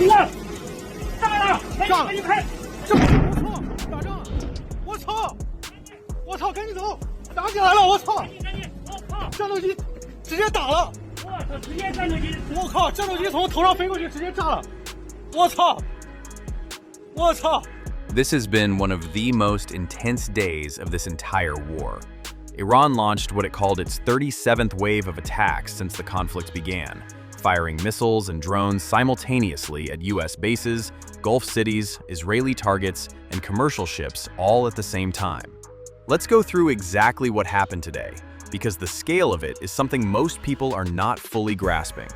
炸了！打仗！我操！我操！赶紧走！打起来了！我操！战斗机直接打了！我靠！战斗机从头上飞过去，直接炸了！我操！我操！ This has been one of the most intense days of this entire war. Iran launched what it called its 37th wave of attacks since the conflict began, firing missiles and drones simultaneously at US bases, Gulf cities, Israeli targets, and commercial ships all at the same time. Let's go through exactly what happened today, because the scale of it is something most people are not fully grasping.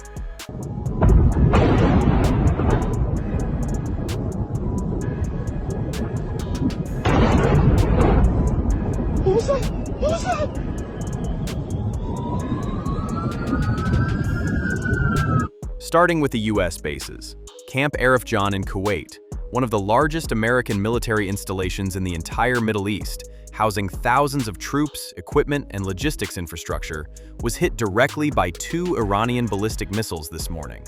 Starting with the US bases. Camp Arifjan in Kuwait, one of the largest American military installations in the entire Middle East, housing thousands of troops, equipment, and logistics infrastructure, was hit directly by 2 Iranian ballistic missiles this morning.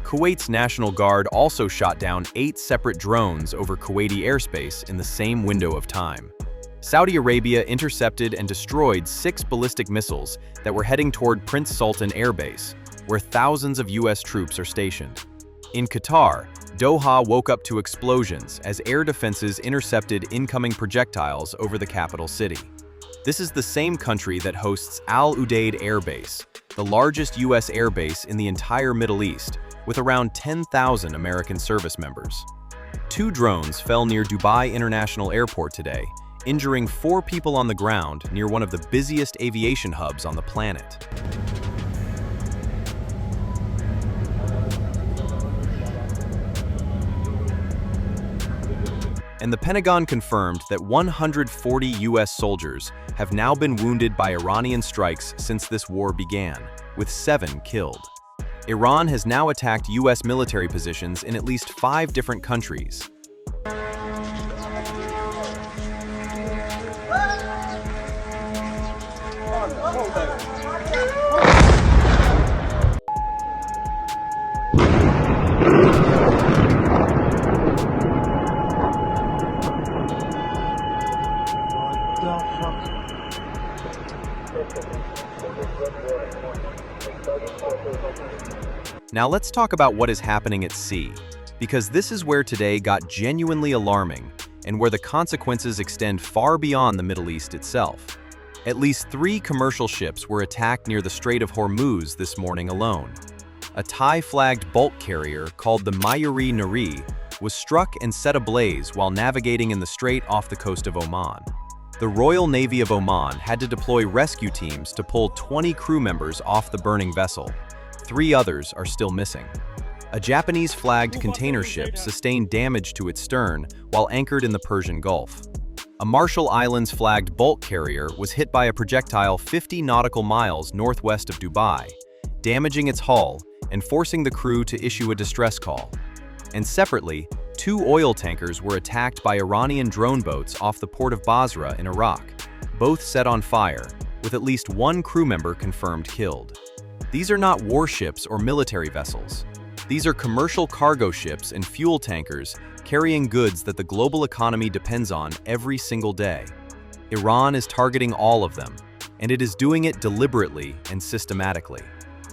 Kuwait's National Guard also shot down 8 separate drones over Kuwaiti airspace in the same window of time. Saudi Arabia intercepted and destroyed 6 ballistic missiles that were heading toward Prince Sultan Air Base, where thousands of US troops are stationed. In Qatar, Doha woke up to explosions as air defenses intercepted incoming projectiles over the capital city. This is the same country that hosts Al Udeid Air Base, the largest US air base in the entire Middle East, with around 10,000 American service members. 2 drones fell near Dubai International Airport today, injuring 4 people on the ground near one of the busiest aviation hubs on the planet. And the Pentagon confirmed that 140 US soldiers have now been wounded by Iranian strikes since this war began, with 7 killed. Iran has now attacked US military positions in at least 5 different countries. Now let's talk about what is happening at sea, because this is where today got genuinely alarming and where the consequences extend far beyond the Middle East itself. At least 3 commercial ships were attacked near the Strait of Hormuz this morning alone. A Thai-flagged bulk carrier called the Mayuri Nari was struck and set ablaze while navigating in the strait off the coast of Oman. The Royal Navy of Oman had to deploy rescue teams to pull 20 crew members off the burning vessel. 3 others are still missing. A Japanese-flagged container ship sustained damage to its stern while anchored in the Persian Gulf. A Marshall Islands-flagged bulk carrier was hit by a projectile 50 nautical miles northwest of Dubai, damaging its hull and forcing the crew to issue a distress call. And separately, 2 oil tankers were attacked by Iranian drone boats off the port of Basra in Iraq, both set on fire, with at least 1 crew member confirmed killed. These are not warships or military vessels. These are commercial cargo ships and fuel tankers carrying goods that the global economy depends on every single day. Iran is targeting all of them, and it is doing it deliberately and systematically.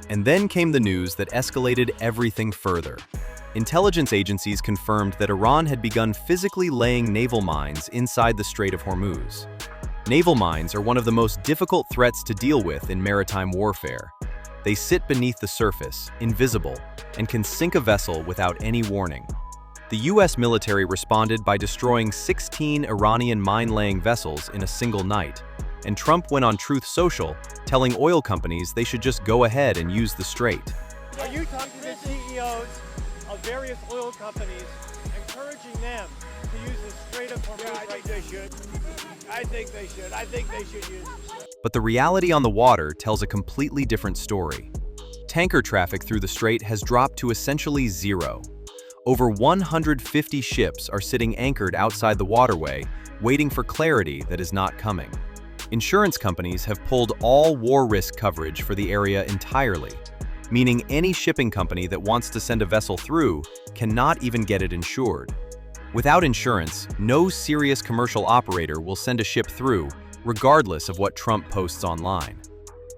And then came the news that escalated everything further. Intelligence agencies confirmed that Iran had begun physically laying naval mines inside the Strait of Hormuz. Naval mines are one of the most difficult threats to deal with in maritime warfare. They sit beneath the surface, invisible, and can sink a vessel without any warning. The US military responded by destroying 16 Iranian mine-laying vessels in a single night, and Trump went on Truth Social telling oil companies they should just go ahead and use the strait. Are you talking to the CEOs of various oil companies, encouraging them to use the Strait of Hormuz? I think they should. I think they should use it. But the reality on the water tells a completely different story. Tanker traffic through the strait has dropped to essentially zero. Over 150 ships are sitting anchored outside the waterway, waiting for clarity that is not coming. Insurance companies have pulled all war risk coverage for the area entirely. meaning any shipping company that wants to send a vessel through cannot even get it insured. Without insurance, no serious commercial operator will send a ship through, regardless of what Trump posts online.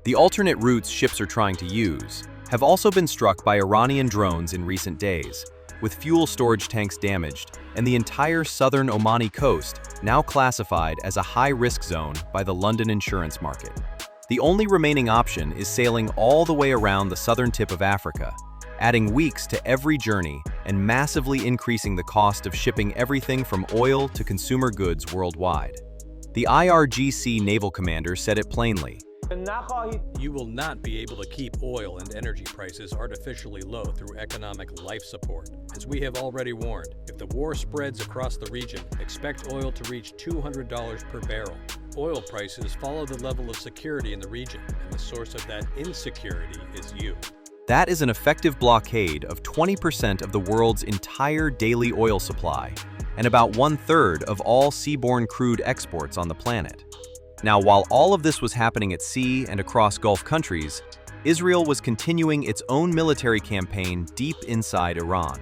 The alternate routes ships are trying to use have also been struck by Iranian drones in recent days, with fuel storage tanks damaged and the entire southern Omani coast now classified as a high-risk zone by the London insurance market. The only remaining option is sailing all the way around the southern tip of Africa, adding weeks to every journey and massively increasing the cost of shipping everything from oil to consumer goods worldwide. The IRGC naval commander said it plainly. You will not be able to keep oil and energy prices artificially low through economic life support. As we have already warned, if the war spreads across the region, expect oil to reach $200 per barrel. Oil prices follow the level of security in the region, and the source of that insecurity is you. That is an effective blockade of 20% of the world's entire daily oil supply, and about 1/3 of all seaborne crude exports on the planet. Now, while all of this was happening at sea and across Gulf countries, Israel was continuing its own military campaign deep inside Iran.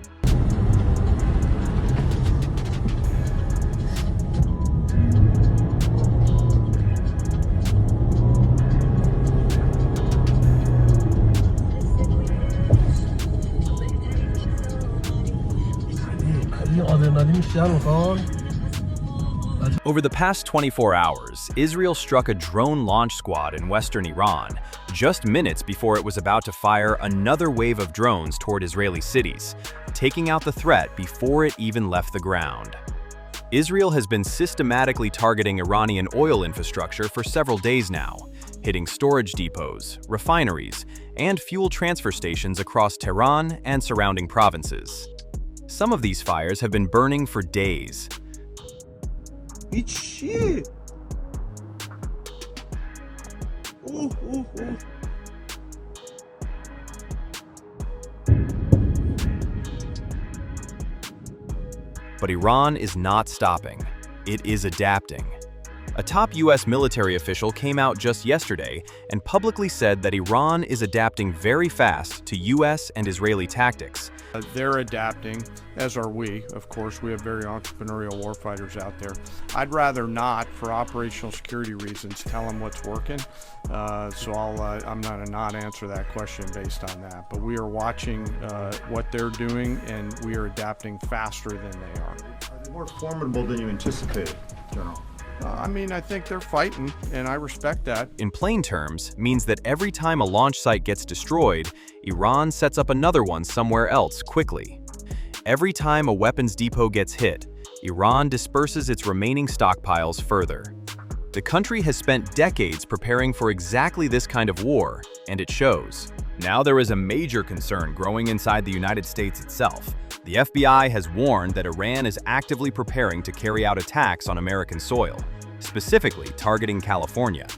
Over the past 24 hours, Israel struck a drone launch squad in western Iran, just minutes before it was about to fire another wave of drones toward Israeli cities, taking out the threat before it even left the ground. Israel has been systematically targeting Iranian oil infrastructure for several days now, hitting storage depots, refineries, and fuel transfer stations across Tehran and surrounding provinces. Some of these fires have been burning for days. Shit. But Iran is not stopping. It is adapting. A top U.S. military official came out just yesterday and publicly said that Iran is adapting very fast to U.S. and Israeli tactics. They're adapting, as are we. Of course, we have very entrepreneurial warfighters out there. I'd rather not, for operational security reasons, tell them what's working. So I'm going to not answer that question based on that. But we are watching what they're doing, and we are adapting faster than they are. Are they more formidable than you anticipated, General? I think they're fighting, and I respect that. In plain terms, means that every time a launch site gets destroyed, Iran sets up another one somewhere else quickly. Every time a weapons depot gets hit, Iran disperses its remaining stockpiles further. The country has spent decades preparing for exactly this kind of war, and it shows. Now there is a major concern growing inside the United States itself. The FBI has warned that Iran is actively preparing to carry out attacks on American soil, specifically targeting California.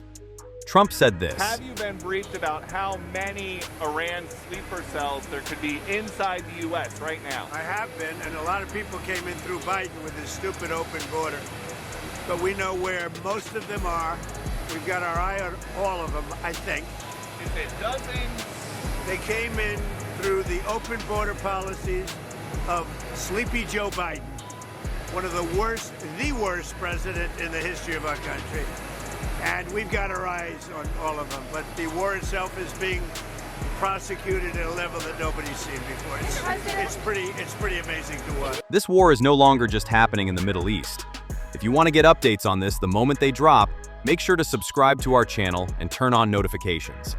Trump said this. Have you been briefed about how many Iran sleeper cells there could be inside the U.S. right now? I have been, and a lot of people came in through Biden with his stupid open border. But we know where most of them are. We've got our eye on all of them, I think. Is it dozens? They came in through the open border policies of Sleepy Joe Biden, one of the worst president in the history of our country. And we've got our eyes on all of them. But the war itself is being prosecuted at a level that nobody's seen before. It's pretty amazing to watch. This war is no longer just happening in the Middle East. If you want to get updates on this the moment they drop, make sure to subscribe to our channel and turn on notifications.